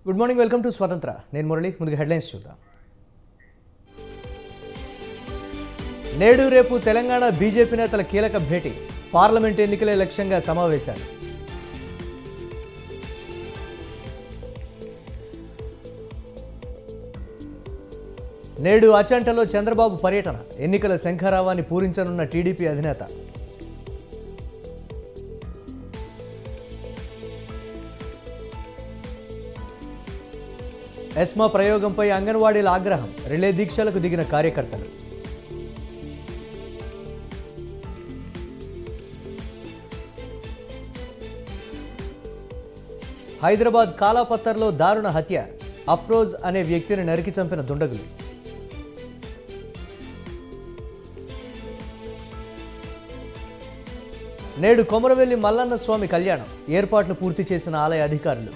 Good morning, welcome to స్వతంత్ర. నేను మురళి. ముందుగా హెడ్లైన్స్ చూద్దాం. నేడు రేపు తెలంగాణ బీజేపీ నేతల కీలక భేటీ, పార్లమెంట్ ఎన్నికలే లక్ష్యంగా సమావేశాలు. నేడు అచంటలో చంద్రబాబు పర్యటన, ఎన్నికల శంఖారావాన్ని పూరించనున్న టీడీపీ అధినేత. ఎస్మా ప్రయోగంపై అంగన్వాడీల ఆగ్రహం, రిలే దీక్షలకు దిగిన కార్యకర్తలు. హైదరాబాద్ కాలాపత్తర్లో దారుణ హత్య, అఫ్రోజ్ అనే వ్యక్తిని నరికి చంపిన దుండగులు. నేడు కొమరవెల్లి మల్లన్న స్వామి కళ్యాణం, ఏర్పాట్లు పూర్తి చేసిన ఆలయ అధికారులు.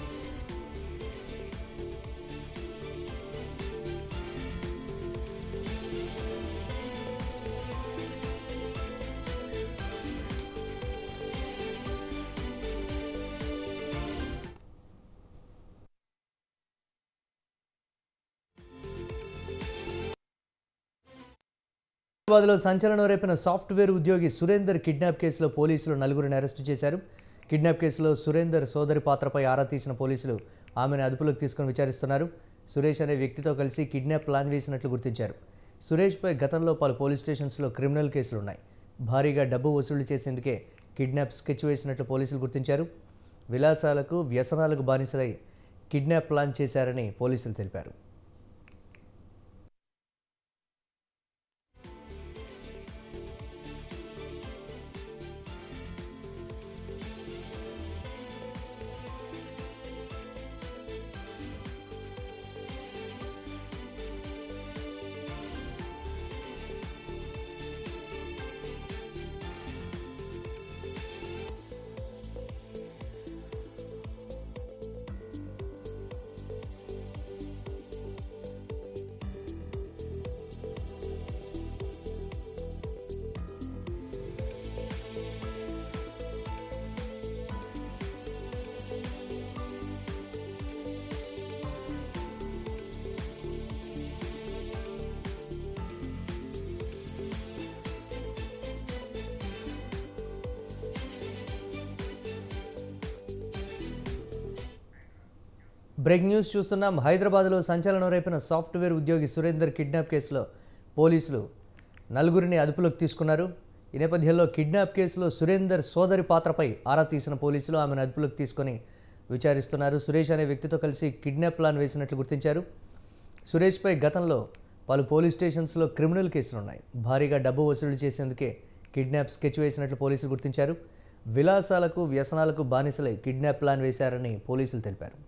హైదరాబాద్లో సంచలనం రేపిన సాఫ్ట్వేర్ ఉద్యోగి సురేందర్ కిడ్నాప్ కేసులో పోలీసులు నలుగురిని అరెస్టు చేశారు. కిడ్నాప్ కేసులో సురేందర్ సోదరి పాత్రపై ఆరా తీసిన పోలీసులు ఆమెను అదుపులోకి తీసుకుని విచారిస్తున్నారు. సురేష్ అనే వ్యక్తితో కలిసి కిడ్నాప్ ప్లాన్ వేసినట్లు గుర్తించారు. సురేష్పై గతంలో పలు పోలీస్ స్టేషన్స్లో క్రిమినల్ కేసులున్నాయి. భారీగా డబ్బు వసూలు చేసేందుకే కిడ్నాప్ స్కెచ్ వేసినట్లు పోలీసులు గుర్తించారు. విలాసాలకు వ్యసనాలకు బానిసలై కిడ్నాప్ ప్లాన్ చేశారని పోలీసులు తెలిపారు. బ్రేక్ న్యూస్ చూస్తున్నాం. హైదరాబాద్లో సంచలనం రేపిన సాఫ్ట్వేర్ ఉద్యోగి సురేందర్ కిడ్నాప్ కేసులో పోలీసులు నలుగురిని అదుపులోకి తీసుకున్నారు. ఈ నేపథ్యంలో కిడ్నాప్ కేసులో సురేందర్ సోదరి పాత్రపై ఆరా తీసిన పోలీసులు ఆమెను అదుపులోకి తీసుకొని విచారిస్తున్నారు. సురేష్ అనే వ్యక్తితో కలిసి కిడ్నాప్ ప్లాన్ వేసినట్లు గుర్తించారు. సురేష్పై గతంలో పలు పోలీస్ స్టేషన్స్లో క్రిమినల్ కేసులున్నాయి. భారీగా డబ్బు వసూలు చేసేందుకే కిడ్నాప్ స్కెచ్ వేసినట్లు పోలీసులు గుర్తించారు. విలాసాలకు వ్యసనాలకు బానిసలై కిడ్నాప్ ప్లాన్ వేశారని పోలీసులు తెలిపారు.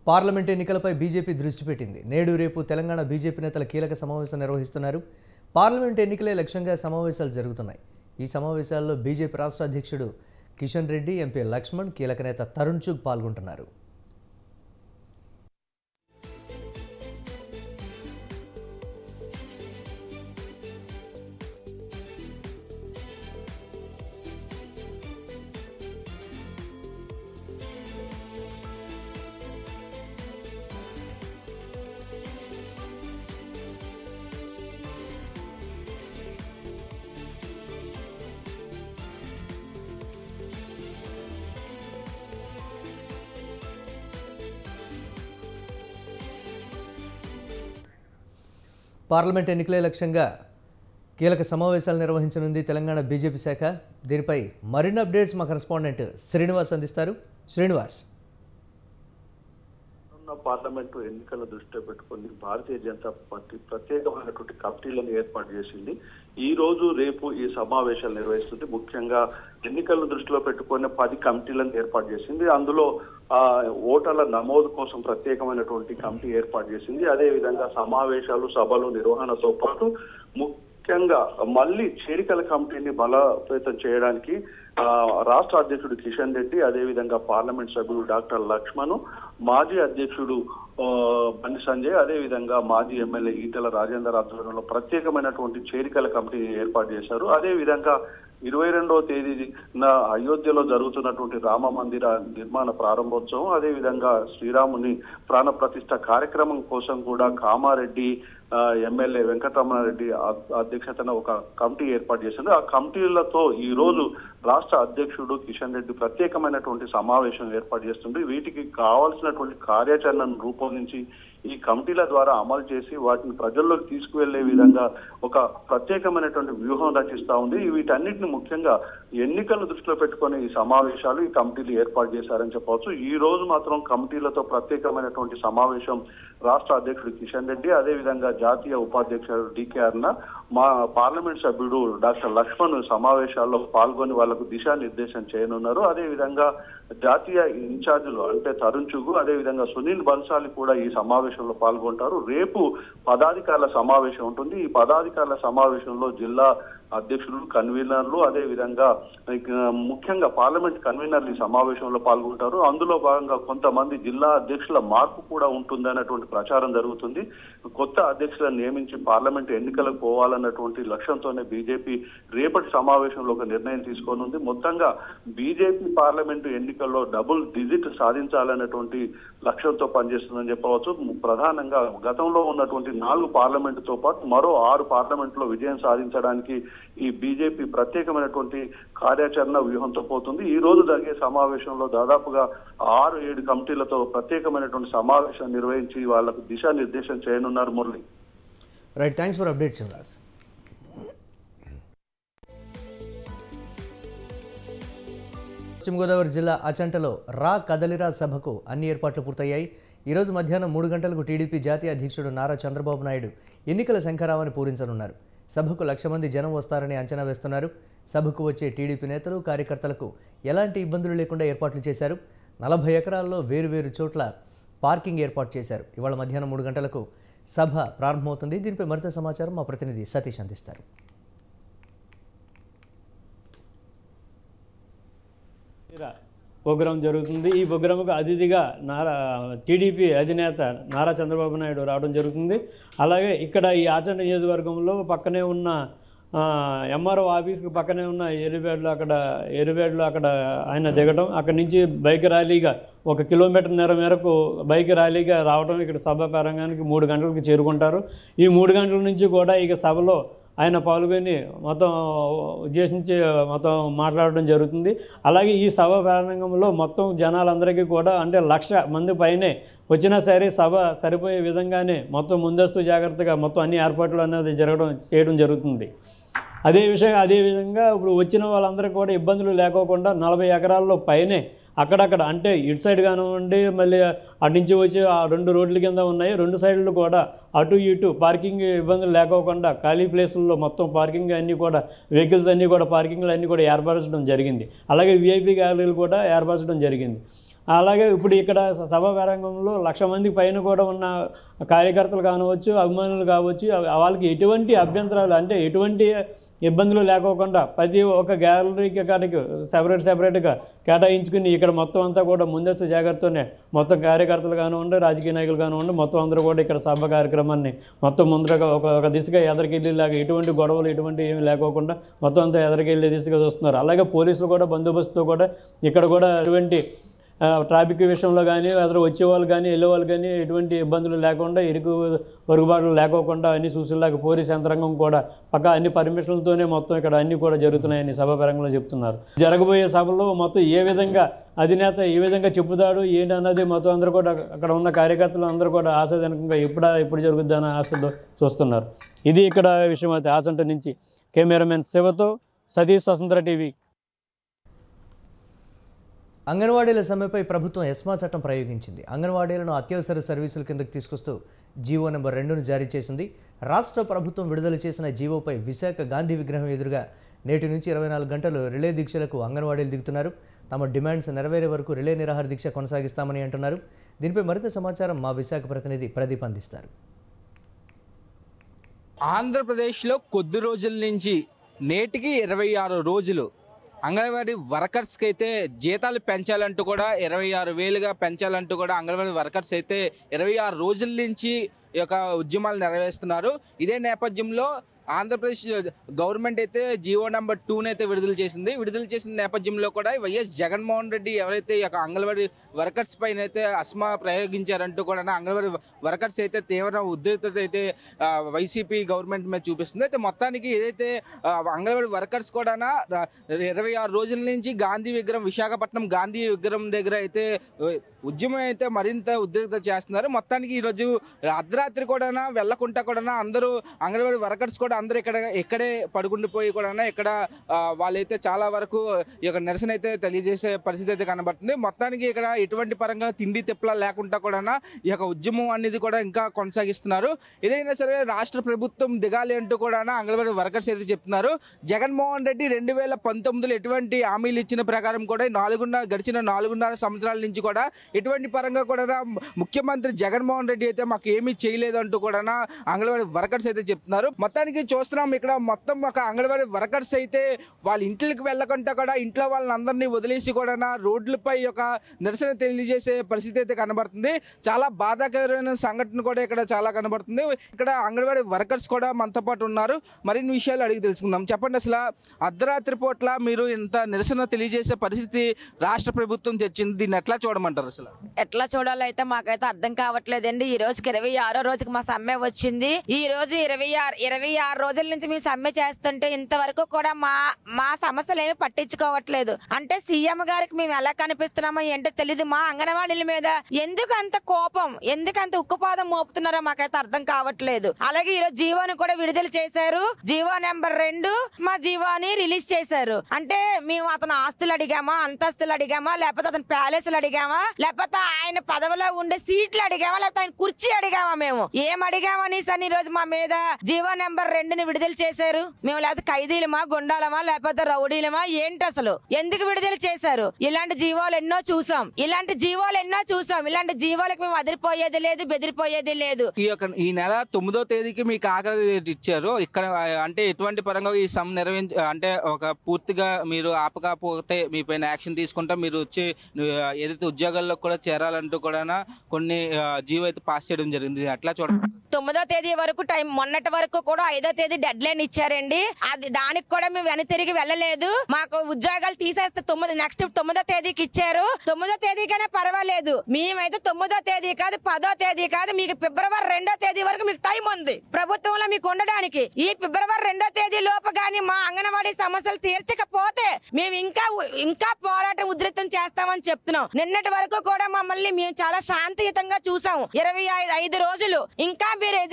పార్లమెంట్ ఎన్నికలపై బీజేపీ దృష్టి పెట్టింది. నేడు రేపు తెలంగాణ బీజేపీ నేతల కీలక సమావేశం నిర్వహిస్తున్నారు. పార్లమెంట్ ఎన్నికలే లక్ష్యంగా సమావేశాలు జరుగుతున్నాయి. ఈ సమావేశాల్లో బీజేపీ రాష్ట్ర అధ్యక్షుడు కిషన్ రెడ్డి, ఎంపీ లక్ష్మణ్, కీలక నేత తరుణ్ చుగ్ పాల్గొంటున్నారు. పార్లమెంట్ ఎన్నికలే లక్ష్యంగా కీలక సమావేశాలు నిర్వహించనుంది తెలంగాణ బీజేపీ శాఖ. దీనిపై మరిన్ని అప్డేట్స్ మా కరెస్పాండెంట్ శ్రీనివాస్ అందిస్తారు. శ్రీనివాస్. పార్లమెంటు ఎన్నికల దృష్టిలో పెట్టుకుని భారతీయ జనతా పార్టీ ప్రత్యేకమైనటువంటి కమిటీలను ఏర్పాటు చేసింది. ఈ రోజు రేపు ఈ సమావేశాలు నిర్వహిస్తుంది. ముఖ్యంగా ఎన్నికలను దృష్టిలో పెట్టుకుని 10 కమిటీలను ఏర్పాటు చేసింది. అందులో ఓటర్ల నమోదు కోసం ప్రత్యేకమైనటువంటి కమిటీ ఏర్పాటు చేసింది. అదే విధంగా సమావేశాలు, సభలు నిర్వహణతో పాటు ముఖ్యంగా మళ్ళీ చేరికల కమిటీని బలోపేతం చేయడానికి రాష్ట్ర అధ్యక్షుడు కిషన్ రెడ్డి, అదేవిధంగా పార్లమెంట్ సభ్యుడు డాక్టర్ లక్ష్మణ్, మాజీ అధ్యక్షుడు బండి సంజయ్, అదేవిధంగా మాజీ ఎమ్మెల్యే ఈటెల రాజేందర్ ఆధ్వర్యంలో ప్రత్యేకమైనటువంటి చేరికల కమిటీని ఏర్పాటు చేశారు. అదేవిధంగా 22వ తేదీన అయోధ్యలో జరుగుతున్నటువంటి రామ మందిర నిర్మాణ ప్రారంభోత్సవం, అదేవిధంగా శ్రీరాముని ప్రాణ ప్రతిష్ఠ కార్యక్రమం కోసం కూడా కామారెడ్డి ఎమ్మెల్యే వెంకటరమణారెడ్డి అధ్యక్షతన ఒక కమిటీ ఏర్పాటు చేసింది. ఆ కమిటీలతో ఈ రోజు రాష్ట్ర అధ్యక్షుడు కిషన్ రెడ్డి ప్రత్యేకమైనటువంటి సమావేశం ఏర్పాటు చేస్తుంది. వీటికి కావాల్సినటువంటి కార్యాచరణను రూపొందించి ఈ కమిటీల ద్వారా అమలు చేసి వాటిని ప్రజల్లోకి తీసుకువెళ్లే విధంగా ఒక ప్రత్యేకమైనటువంటి వ్యూహం రచిస్తా ఉంది. వీటన్నిటిని ముఖ్యంగా ఎన్నికలను దృష్టిలో పెట్టుకుని ఈ సమావేశాలు, ఈ కమిటీలు ఏర్పాటు చేశారని చెప్పవచ్చు. ఈ రోజు మాత్రం కమిటీలతో ప్రత్యేకమైనటువంటి సమావేశం రాష్ట్ర అధ్యక్షుడు కిషన్ రెడ్డి, అదేవిధంగా జాతీయ ఉపాధ్యక్షుడు డికే అరుణ, మా పార్లమెంట్ సభ్యుడు డాక్టర్ లక్ష్మణ్ సమావేశాల్లో పాల్గొని వాళ్లకు దిశానిర్దేశం చేయనున్నారు. అదేవిధంగా జాతీయ ఇన్ఛార్జీలు అంటే తరుణ్ చుగు, అదేవిధంగా సునీల్ బన్సాలి కూడా ఈ సమావేశంలో పాల్గొంటారు. రేపు పదాధికారుల సమావేశం ఉంటుంది. ఈ పదాధికారుల సమావేశంలో జిల్లా అధ్యక్షులు, కన్వీనర్లు, అదేవిధంగా ముఖ్యంగా పార్లమెంట్ కన్వీనర్లు ఈ సమావేశంలో పాల్గొంటారు. అందులో భాగంగా కొంతమంది జిల్లా అధ్యక్షుల మార్పు కూడా ఉంటుంది అన్నటువంటి ప్రచారం జరుగుతుంది. కొత్త అధ్యక్షులను నియమించి పార్లమెంట్ ఎన్నికలకు పోవాలన్నటువంటి లక్ష్యంతోనే బీజేపీ రేపటి సమావేశంలో ఒక నిర్ణయం తీసుకోనుంది. మొత్తంగా బీజేపీ పార్లమెంటు ఎన్నికల్లో డబుల్ డిజిట్ సాధించాలన్నటువంటి లక్ష్యంతో పనిచేస్తుందని చెప్పవచ్చు. ప్రధానంగా గతంలో ఉన్నటువంటి 4 పార్లమెంటుతో పాటు మరో 6 పార్లమెంట్లో విజయం సాధించడానికి ఈ బీజేపీ ప్రత్యేకమైనటువంటి కార్యాచరణ వ్యూహంతో పోతుంది. ఈ రోజు జరిగే సమావేశంలో దాదాపుగా 6-7 కమిటీలతో ప్రత్యేకమైనటువంటి సమావేశం నిర్వహించి వాళ్లకు దిశానిర్దేశం చేయనున్నారు. Murali, right, thanks for updates Shivaraj. Paschima Godavari జిల్లా అచంటలో రా కదలిరా సభకు అన్ని ఏర్పాట్లు పూర్తయ్యాయి. ఈరోజు మధ్యాహ్నం 3 గంటలకు టీడీపీ జాతీయ అధ్యక్షుడు నారా చంద్రబాబు నాయుడు ఎన్నికల శంఖారావాన్ని పూరించనున్నారు. సభకు 1,00,000 మంది జనం వస్తారని అంచనా వేస్తున్నారు. సభకు వచ్చే టీడీపీ నేతలు, కార్యకర్తలకు ఎలాంటి ఇబ్బందులు లేకుండా ఏర్పాట్లు చేశారు. 40 ఎకరాల్లో వేరువేరు చోట్ల పార్కింగ్ ఏర్పాటు చేశారు. ఇవాళ మధ్యాహ్నం 3 గంటలకు సభ ప్రారంభమవుతుంది. దీనిపై మరింత సమాచారం మా ప్రతినిధి సతీష్ అందిస్తారు. ప్రోగ్రాం జరుగుతుంది. ఈ ప్రోగ్రాంకు అతిథిగా టీడీపీ అధినేత నారా చంద్రబాబు నాయుడు రావడం జరుగుతుంది. అలాగే ఇక్కడ ఈ ఆచంట నియోజకవర్గంలో పక్కనే ఉన్న ఎంఆర్ఓ ఆఫీస్కి పక్కనే ఉన్న ఎరివేడ్లో అక్కడ ఆయన దిగడం, అక్కడి నుంచి బైక్ ర్యాలీగా 1 కిలోమీటర్ మేరకు బైక్ ర్యాలీగా రావడం ఇక్కడ సభ ప్రారంభానికి 3 గంటలకు చేరుకుంటారు. ఈ 3 గంటల నుంచి కూడా ఇక సభలో ఆయన పాల్గొని మొత్తం ఉద్దేశించి మొత్తం మాట్లాడడం జరుగుతుంది. అలాగే ఈ సభ ప్రారంభంలో మొత్తం జనాలందరికీ కూడా అంటే 1,00,000 మంది పైనే వచ్చినా సరే సభ సరిపోయే విధంగానే మొత్తం ముందస్తు జాగ్రత్తగా మొత్తం అన్ని ఏర్పాట్లు అనేది చేయడం జరుగుతుంది. అదేవిధంగా ఇప్పుడు వచ్చిన వాళ్ళందరికీ కూడా ఇబ్బందులు లేకోకుండా 40 ఎకరాల్లో పైనే అక్కడక్కడ అంటే ఇటు సైడ్ కానివ్వండి, మళ్ళీ అటు నుంచి వచ్చి ఆ 2 రోడ్ల కింద ఉన్నాయి. 2 సైడ్లు కూడా అటు ఇటు పార్కింగ్ ఇబ్బందులు లేకోకుండా ఖాళీ ప్లేసుల్లో మొత్తం పార్కింగ్ అన్నీ కూడా వెహికల్స్ అన్నీ కూడా పార్కింగ్లు అన్నీ కూడా ఏర్పరచడం జరిగింది. అలాగే విఐపి గ్యాలరీలు కూడా ఏర్పరచడం జరిగింది. అలాగే ఇప్పుడు ఇక్కడ సభా ప్రారంభంలో 1,00,000 మంది పైన కూడా ఉన్న కార్యకర్తలు కావచ్చు, అభిమానులు కావచ్చు, వాళ్ళకి ఎటువంటి అభ్యంతరాలు అంటే ఎటువంటి ఇబ్బందులు లేకోకుండా ప్రతి ఒక్క గ్యాలరీకి కాడికి సెపరేట్గా కేటాయించుకుని ఇక్కడ మొత్తం అంతా కూడా ముందస్తు జాగ్రత్తతోనే మొత్తం కార్యకర్తలు కానివ్వండి, రాజకీయ నాయకులు కానివ్వండి, మొత్తం అందరూ కూడా ఇక్కడ సభ కార్యక్రమాన్ని మొత్తం ముందరగా ఒక దిశగా ఎదరికెళ్ళేలాగా ఎటువంటి గొడవలు ఎటువంటి ఏమి లేకోకుండా మొత్తం అంతా ఎదరికెళ్ళే దిశగా చూస్తున్నారు. అలాగే పోలీసులు కూడా బందోబస్తుతో కూడా ఇక్కడ కూడా ఎటువంటి ట్రాఫిక్ విషయంలో కానీ అతను వచ్చేవాళ్ళు కానీ వెళ్ళేవాళ్ళు కానీ ఎటువంటి ఇబ్బందులు లేకుండా ఇరుకు పొరుగుబాట్లు లేకోకుండా అన్ని సూచనలాగా పోలీస్ యంత్రాంగం కూడా పక్కా అన్ని పర్మిషన్లతోనే మొత్తం ఇక్కడ అన్నీ కూడా జరుగుతున్నాయని సభాపరంగా చెప్తున్నారు. జరగబోయే సభలో మొత్తం ఏ విధంగా అధినేత ఏ విధంగా చెప్పుతాడు ఏంటి అన్నది మొత్తం అందరూ కూడా అక్కడ ఉన్న కార్యకర్తలు అందరూ కూడా ఆశాజనకంగా ఎప్పుడు జరుగుద్ది అన్న ఆశతో చూస్తున్నారు. ఇది ఇక్కడ విషయం అయితే ఆచంట నుంచి కెమెరామెన్ శివతో సతీష్, స్వతంత్ర టీవీ. అంగన్వాడీల సమ్మెపై ప్రభుత్వం ఎస్మా చట్టం ప్రయోగించింది. అంగన్వాడీలను అత్యవసర సర్వీసుల కిందకు తీసుకొస్తూ జీవో నెంబర్ 2ను జారీ చేసింది. రాష్ట్ర ప్రభుత్వం విడుదల చేసిన జీవోపై విశాఖ గాంధీ విగ్రహం ఎదురుగా నేటి నుంచి 24 గంటలు రిలే దీక్షలకు అంగన్వాడీలు దిగుతున్నారు. తమ డిమాండ్స్ నెరవేరే వరకు రిలే నిరాహార దీక్ష కొనసాగిస్తామని అంటున్నారు. దీనిపై మరింత సమాచారం మా విశాఖ ప్రతినిధి ప్రదీప్ అందిస్తారు. ఆంధ్రప్రదేశ్లో కొద్ది రోజుల నుంచి నేటికి 26 రోజులు అంగన్వాడీ వర్కర్స్కి అయితే జీతాలు పెంచాలంటూ కూడా 26,000గా పెంచాలంటూ కూడా అంగన్వాడీ వర్కర్స్ అయితే 26 రోజుల నుంచి ఈ యొక్క ఉద్యమాలు నెరవేరుస్తున్నారు. ఇదే నేపథ్యంలో ఆంధ్రప్రదేశ్ గవర్నమెంట్ అయితే జీవో నెంబర్ 2 అయితే విడుదల చేసిన నేపథ్యంలో కూడా వైఎస్ జగన్మోహన్ రెడ్డి ఎవరైతే ఈ యొక్క అంగన్వాడీ వర్కర్స్ పైన అయితే అస్మా ప్రయోగించారంటూ కూడా అంగన్వాడీ వర్కర్స్ అయితే తీవ్ర ఉద్రిక్తత అయితే వైసీపీ గవర్నమెంట్ మీద చూపిస్తుంది. అయితే మొత్తానికి ఏదైతే అంగన్వాడీ వర్కర్స్ కూడా 26 రోజుల నుంచి విశాఖపట్నం గాంధీ విగ్రహం దగ్గర అయితే ఉద్యమం అయితే మరింత ఉద్రిక్తత చేస్తున్నారు. మొత్తానికి ఈరోజు అర్ధరాత్రి కూడా వెళ్ళకుండా కూడా అందరూ అంగన్వాడీ వర్కర్స్ కూడా అందరూ ఇక్కడే పడుకుండిపోయి కూడా ఇక్కడ వాళ్ళైతే చాలా వరకు ఈ యొక్క నిరసన అయితే తెలియజేసే పరిస్థితి అయితే కనబడుతుంది. మొత్తానికి ఇక్కడ ఎటువంటి పరంగా తిండి తిప్పలా లేకుండా కూడా ఈ యొక్క ఉద్యమం అనేది కూడా ఇంకా కొనసాగిస్తున్నారు. ఏదైనా సరే రాష్ట్ర ప్రభుత్వం దిగాలి అంటూ కూడా అంగన్వాడీ వర్కర్స్ అయితే చెప్తున్నారు. జగన్మోహన్ రెడ్డి 2019లో ఎటువంటి హామీలు ఇచ్చిన ప్రకారం కూడా గడిచిన 4.5 సంవత్సరాల నుంచి కూడా ఎటువంటి పరంగా కూడా ముఖ్యమంత్రి జగన్మోహన్ రెడ్డి అయితే మాకు ఏమీ చేయలేదు అంటూ కూడా అంగన్వాడీ వర్కర్స్ అయితే చెప్తున్నారు. మొత్తానికి చూస్తున్నాం ఇక్కడ మొత్తం ఒక అంగన్వాడీ వర్కర్స్ అయితే వాళ్ళ ఇంట్లోకి వెళ్ళకుండా కూడా ఇంట్లో వాళ్ళని అందరినీ వదిలేసి కూడా రోడ్లపై ఒక నిరసన తెలియజేసే పరిస్థితి అయితే కనబడుతుంది. చాలా బాధాకరమైన సంఘటన కూడా ఇక్కడ చాలా కనబడుతుంది. ఇక్కడ అంగన్వాడీ వర్కర్స్ కూడా మనతో పాటు ఉన్నారు. మరిన్ని విషయాలు అడిగి తెలుసుకుందాం. చెప్పండి, అసలు అర్ధరాత్రి పూట్ల మీరు ఇంత నిరసన తెలియజేసే పరిస్థితి రాష్ట్ర ప్రభుత్వం తెచ్చింది, దీన్ని ఎట్లా చూడమంటారు? అసలు ఎట్లా చూడాలైతే మాకైతే అర్థం కావట్లేదండి. ఈ రోజుకి 26వ రోజుకి మా సమ్మె వచ్చింది. ఈ రోజు 26 రోజుల నుంచి మేము సమ్మె చేస్తుంటే ఇంతవరకు కూడా మా సమస్యలు ఏమి పట్టించుకోవట్లేదు. అంటే సీఎం గారికి మేము ఎలా కనిపిస్తున్నామో ఏంటో తెలియదు. మా అంగన్వాడీల మీద ఎందుకు అంత కోపం, ఎందుకు అంత ఉక్కుపాదం మోపుతున్నారో మాకైతే అర్థం కావట్లేదు. అలాగే ఈ రోజు జీవోని కూడా విడుదల చేశారు. జీవో నెంబర్ 2 మా జీవోని రిలీజ్ చేశారు. అంటే మేము అతను ఆస్తులు అడిగామా, అంతస్తులు అడిగామా, లేకపోతే అతను ప్యాలెస్లు అడిగామా, లేకపోతే ఆయన పదవిలో ఉండే సీట్లు అడిగామా, లేకపోతే ఆయన కుర్చీ అడిగామా? మేము ఏం అడిగామని సార్ ఈ రోజు మా మీద జీవో నెంబర్ 2ని విడుదల చేశారు. మేము లేకపోతే ఖైదీలమా, గుండాలమా, లేకపోతే రౌడీలమా ఏంటి? అసలు ఎందుకు విడుదల చేశారు? ఇలాంటి జీవోలు ఎన్నో చూసాం. ఇలాంటి జీవోలకు మేము అదిరిపోయేది లేదు, బెదిరిపోయేది లేదు. ఈ నెల 9వ తేదీకి మీకు ఆఖరి ఇచ్చారు. ఇక్కడ అంటే ఎటువంటి పరంగా ఈ సమ్ అంటే ఒక పూర్తిగా మీరు ఆపకపోతే మీ పైన యాక్షన్ తీసుకుంటా మీరు వచ్చి ఏదైతే ఉద్యోగాల్లో కూడా చేరాలంటూ కూడా కొన్ని జీవో అయితే పాస్ చేయడం జరిగింది. అట్లా చూడండి, 9వ తేదీ వరకు టైం, మొన్నటి వరకు కూడా 5వ తేదీ డెడ్ లైన్ ఇచ్చారండి. అది దానికి కూడా మేము వెనక్కి తిరిగి వెళ్ళలేదు. మాకు ఉద్యోగాలు తీసేస్తే నెక్స్ట్ 9వ తేదీకి ఇచ్చారు. 9వ తేదీకైనా పర్వాలేదు. మేమైతే 9వ తేదీ కాదు, 10వ తేదీ కాదు, మీకు ఫిబ్రవరి 2వ తేదీ వరకు మీకు టైం ఉంది ప్రభుత్వంలో మీకు ఉండడానికి. ఈ ఫిబ్రవరి 2వ తేదీ లోపు గానీ మా అంగన్వాడీ సమస్యలు తీర్చకపోతే మేము ఇంకా పోరాటం ఉధృతం చేస్తామని చెప్తున్నాం. నిన్నటి వరకు కూడా మమ్మల్ని మేము చాలా శాంతియుతంగా చూసాం. 25 రోజులు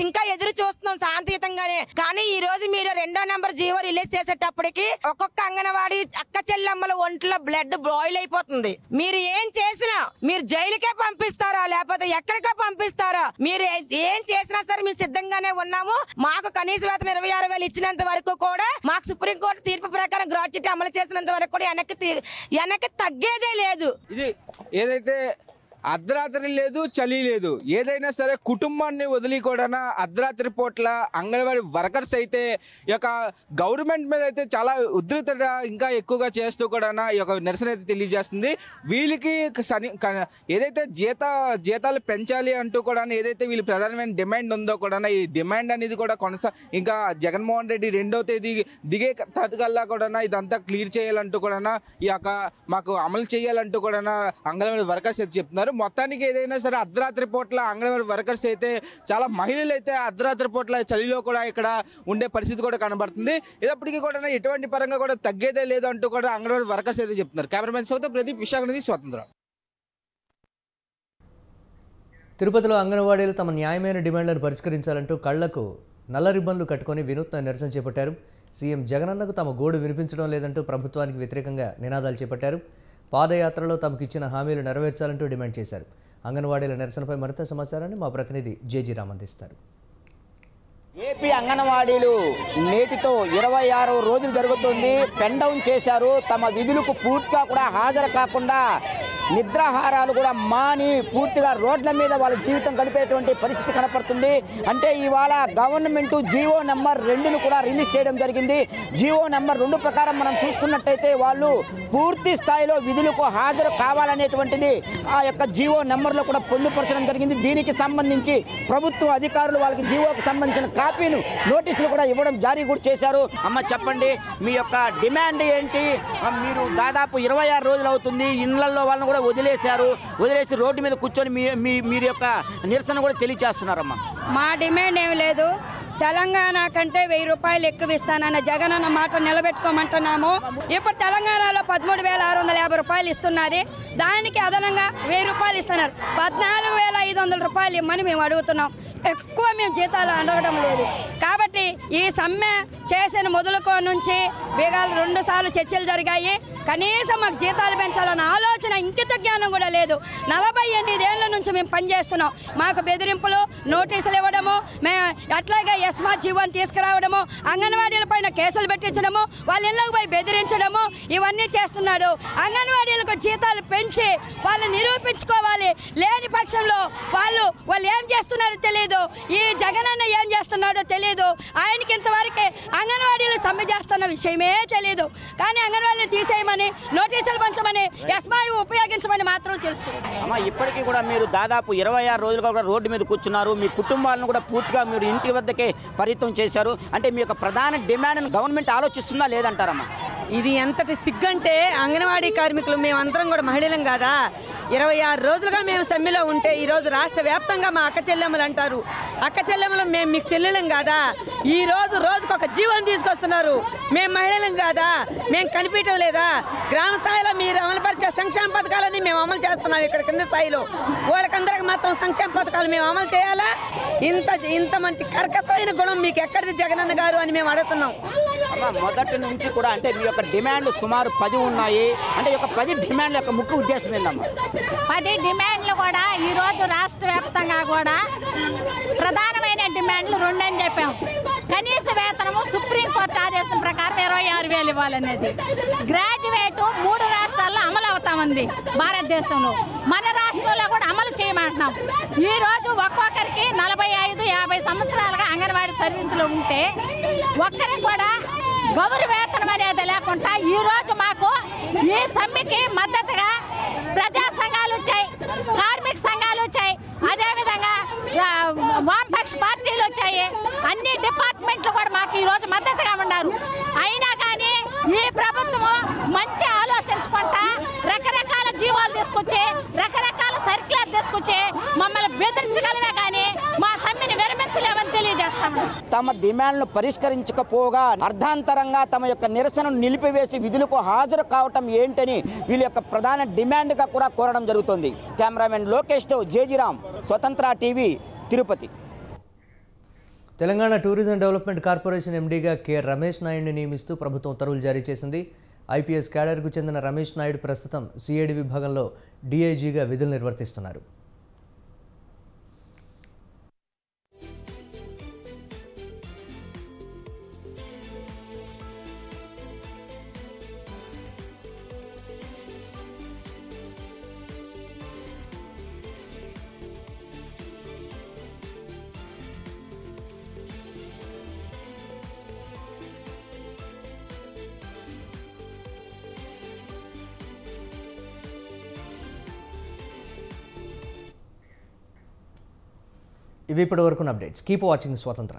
ఇంకా ఎదురు చూస్తున్నాం శాంతియుతంగానే. కానీ ఈ రోజు మీరు 2వ నెంబర్ జీవో రిలీజ్ చేసేటప్పటికి ఒక్కొక్క అంగన్వాడీ అక్క చెల్లెమ్మల ఒంట్లో బ్లడ్ బాయిల్ అయిపోతుంది. మీరు ఏం చేసినా మీరు జైలుకే పంపిస్తారా, లేకపోతే ఎక్కడికో పంపిస్తారా? మీరు ఏం చేసినా సరే మేము సిద్ధంగానే ఉన్నాము. మాకు కనీస వేతనం 26,000 ఇచ్చినంత వరకు కూడా, మాకు సుప్రీంకోర్టు తీర్పు ప్రకారం గ్రాట్యుటీ అమలు చేసినంత వరకు కూడా వెనక్కి తగ్గేదే లేదు. ఇది ఏదైతే అర్ధరాత్రి లేదు, చలి లేదు, ఏదైనా సరే కుటుంబాన్ని వదిలి కూడా అర్ధరాత్రి పూట్ల అంగన్వాడీ వర్కర్స్ అయితే ఈ యొక్క గవర్నమెంట్ మీద అయితే చాలా ఉధృతత ఇంకా ఎక్కువగా చేస్తూ కూడా ఈ యొక్క నిరసన అయితే తెలియజేస్తుంది. వీళ్ళకి ఏదైతే జీతాలు పెంచాలి అంటూ కూడా ఏదైతే వీళ్ళు ప్రధానమైన డిమాండ్ ఉందో కూడా ఈ డిమాండ్ అనేది కూడా ఇంకా జగన్మోహన్ రెడ్డి 2వ తేదీ దిగే తట్టుకల్లా కూడా ఇదంతా క్లియర్ చేయాలంటూ కూడా ఈ యొక్క మాకు అమలు చేయాలంటూ కూడా అంగన్వాడీ వర్కర్స్ అయితే చెప్తున్నారు. మొత్తానికి ఏదైనా సరే అర్ధరాత్రి పూట్ల అంగన్వాడీ వర్కర్స్ అయితే చాలా మహిళలు అయితే అర్ధరాత్రి పూట్ల చలిలో కూడా ఇక్కడ ఉండే పరిస్థితి కూడా కనబడుతుంది. ఇప్పటికీ కూడా ఎటువంటి పరంగా కూడా తగ్గేదే లేదు అంటూ కూడా అంగన్వాడీ వర్కర్స్ అయితే చెప్తున్నారు. కెమెరామెన్ సౌత ప్రదీప్, విశాఖ నుంచి స్వతంత్ర. తిరుపతిలో అంగన్వాడీలు తమ న్యాయమైన డిమాండ్లను పరిష్కరించాలంటూ కళ్లకు నల్ల రిబ్బన్లు కట్టుకొని వినూత్న నిరసన చేపట్టారు. సీఎం జగనన్నకు తమ గోడు వినిపించడం లేదంటూ ప్రభుత్వానికి వ్యతిరేకంగా నినాదాలు చేపట్టారు. పాదయాత్రలో తమకిచ్చిన హామీలు నెరవేర్చాలంటూ డిమాండ్ చేశారు. అంగన్వాడీల నిరసనపై మరింత సమాచారాన్ని మా ప్రతినిధి జేజీ రామ్ అందిస్తారు. ఏపీ అంగన్వాడీలు నేటితో 26వ రోజులు జరుగుతుంది. పెన్ డౌన్ చేశారు. తమ విధులకు పూర్తిగా కూడా హాజరు కాకుండా నిద్రాహారాలు కూడా మాని పూర్తిగా రోడ్ల మీద వాళ్ళ జీవితం గడిపేటువంటి పరిస్థితి కనపడుతుంది. అంటే ఇవాళ గవర్నమెంట్ జీవో నెంబర్ 2ను కూడా రిలీజ్ చేయడం జరిగింది. జీవో నెంబర్ 2 ప్రకారం మనం చూసుకున్నట్టయితే వాళ్ళు పూర్తి స్థాయిలో విధులకు హాజరు కావాలనేటువంటిది ఆ యొక్క జీవో నెంబర్లో కూడా పొందుపరచడం జరిగింది. దీనికి సంబంధించి ప్రభుత్వ అధికారులు వాళ్ళకి జీవోకి సంబంధించిన కాపీను నోటీసులు కూడా ఇవ్వడం జారీ కూడా చేశారు. అమ్మ చెప్పండి, మీ యొక్క డిమాండ్ ఏంటి? మీరు దాదాపు 26 రోజులు అవుతుంది, ఇళ్లలో వాళ్ళని కూడా వదిలేసి రోడ్డు మీద కూర్చొని మీరు యొక్క నిరసన కూడా తెలియజేస్తున్నారమ్మా. మా డిమాండ్ ఏమి లేదు, తెలంగాణ కంటే 1000 రూపాయలు ఎక్కువ ఇస్తానన్న జగన్ అన్న మాట నిలబెట్టుకోమంటున్నాము. ఇప్పుడు తెలంగాణలో 13,650 రూపాయలు ఇస్తున్నది, దానికి అదనంగా 1000 రూపాయలు ఇస్తున్నారు. 14,500 రూపాయలు ఇమ్మని మేము అడుగుతున్నాం. ఎక్కువ మేము జీతాలు అడగడం లేదు. కాబట్టి ఈ సమ్మె చేసిన మొదలుకో నుంచి బీగాలు 2 సార్లు చర్చలు జరిగాయి. కనీసం మాకు జీతాలు పెంచాలన్న ఆలోచన, ఇంకిత జ్ఞానం కూడా లేదు. 48 ఏళ్ల నుంచి మేము పనిచేస్తున్నాం. మాకు బెదిరింపులు, నోటీసులు ఇవ్వడము, మేము అట్లాగే ఎస్మా జీవోని తీసుకురావడము, అంగన్వాడీల పైన కేసులు పెట్టించడము, వాళ్ళ ఇళ్ళకు పోయి బెదిరించడము, ఇవన్నీ చేస్తున్నాడు. అంగన్వాడీలకు జీతాలు పెంచి వాళ్ళు నిరూపించుకోవాలి. లేని పక్షంలో వాళ్ళు ఏం చేస్తున్నారో తెలియదు. ఈ జగనన్న ఏం చేస్తున్నాడో తెలియదు. ఆయనకి ఇంతవరకే అంగన్వాడీలు సమ్మె చేస్తున్న విషయమే తెలియదు. కానీ అంగన్వాడీలు తీసేయమని, నోటీసులు పంచమని, ఎస్మా ఉపయోగించమని మాత్రం తెలుసు. అమ్మా, ఇప్పటికీ కూడా మీరు దాదాపు 26 రోజులుగా కూడా రోడ్డు మీద కూర్చున్నారు. మీ కుటుంబాలను కూడా పూర్తిగా మీరు ఇంటి వద్దకే పరిమితం చేశారు. అంటే మీ యొక్క ప్రధాన డిమాండ్ గవర్నమెంట్ ఆలోచిస్తుందా లేదంటారమ్మా? ఇది ఎంతటి సిగ్గంటే, అంగన్వాడీ కార్మికులు మేమందరం కూడా మహిళలం కాదా? 26 రోజులుగా మేము సమ్మెలో ఉంటే ఈరోజు రాష్ట్ర వ్యాప్తంగా మా అక్క చెల్లెమ్మలు అంటారు. అక్క చెల్లెమ్మలు మేము మీకు చెల్లెలం కాదా? ఈ రోజుకొక జీవనం తీసుకొస్తున్నారు. మేము మహిళలం కాదా? మేము కనిపించడం లేదా? గ్రామ స్థాయిలో మీరు అమలుపరిచే సంక్షేమ పథకాలని మేము అమలు చేస్తున్నాం. ఇక్కడ కింద స్థాయిలో వాళ్ళకందరికి మాత్రం సంక్షేమ పథకాలు మేము అమలు చేయాలా? ఇంత మంచి కర్కశమైన గుణం మీకు ఎక్కడిది జగనన్న గారు అని మేము అడుగుతున్నాం. అమ్మ, మొదటి నుంచి కూడా అంటే మీ యొక్క డిమాండ్లు సుమారు 10 ఉన్నాయి. అంటే ఈ యొక్క 10 డిమాండ్ల యొక్క ముఖ్య ఉద్దేశం ఏందమ్మా? 10 డిమాండ్లు కూడా ఈరోజు రాష్ట్ర వ్యాప్తంగా కూడా ప్రధానమైన డిమాండ్లు 2 అని చెప్పాం. కనీస వేతనము సుప్రీంకోర్టు ఆదేశం ప్రకారం 26,000 ఇవ్వాలనేది. గ్రాడ్యుయేట్ 3 రాష్ట్రాల్లో అమలు అవుతా ఉంది భారతదేశంలో. మన రాష్ట్రంలో కూడా అమలు చేయమంటున్నాం. ఈరోజు ఒక్కొక్కరికి 45-50 సంవత్సరాలుగా అంగన్వాడీ సర్వీసులు ఉంటే ఒక్కరికి కూడా గౌరవ వేతనం అనేది లేకుండా ఈరోజు మాకు ఈ సమ్మెకి మద్దతుగా ప్రజా సంఘాలు వచ్చాయి, కార్మిక సంఘాలు వచ్చాయి, అదేవిధంగా వామపక్ష పార్టీలు వచ్చాయి. అన్ని డిపార్ట్మెంట్లు కూడా మాకు ఈరోజు మద్దతుగా ఉన్నారు. అయినా కానీ ఈ ప్రభుత్వం మంచి ఆలోచించుకుంటా రకరకాల జీవాలు తీసుకొచ్చి, రకరకాల సర్క్యులర్ తీసుకొచ్చి మమ్మల్ని బెదిరించగలమే కానీ మా సమ్మెని విరమించలేమని తెలియజేస్తాము. తమ డిమాండ్ను పరిష్కరించకపోగా అర్ధాంతరంగా తమ యొక్క నిరసనను నిలిపివేసి విధులకు హాజరు కావటం ఏంటని వీళ్ళ యొక్క ప్రధాన డిమాండ్గా కూడా కోరడం జరుగుతుంది. కెమెరామెన్ లోకేష్తో జేజీరామ్, Swatantra TV, Tirupati. Telangana tourism development corporation ఎండీగా కె రమేష్ నాయుడిని నియమిస్తూ ప్రభుత్వం ఉత్తర్వులు జారీ చేసింది. ఐపీఎస్ క్యాడర్కు చెందిన రమేష్ నాయుడు ప్రస్తుతం సిఐడి విభాగంలో డీఐజీగా విధులు నిర్వర్తిస్తున్నారు. ఇవి ఇప్పటి వరకు అప్డేట్స్. కీప్ వాచింగ్ స్వతంత్ర.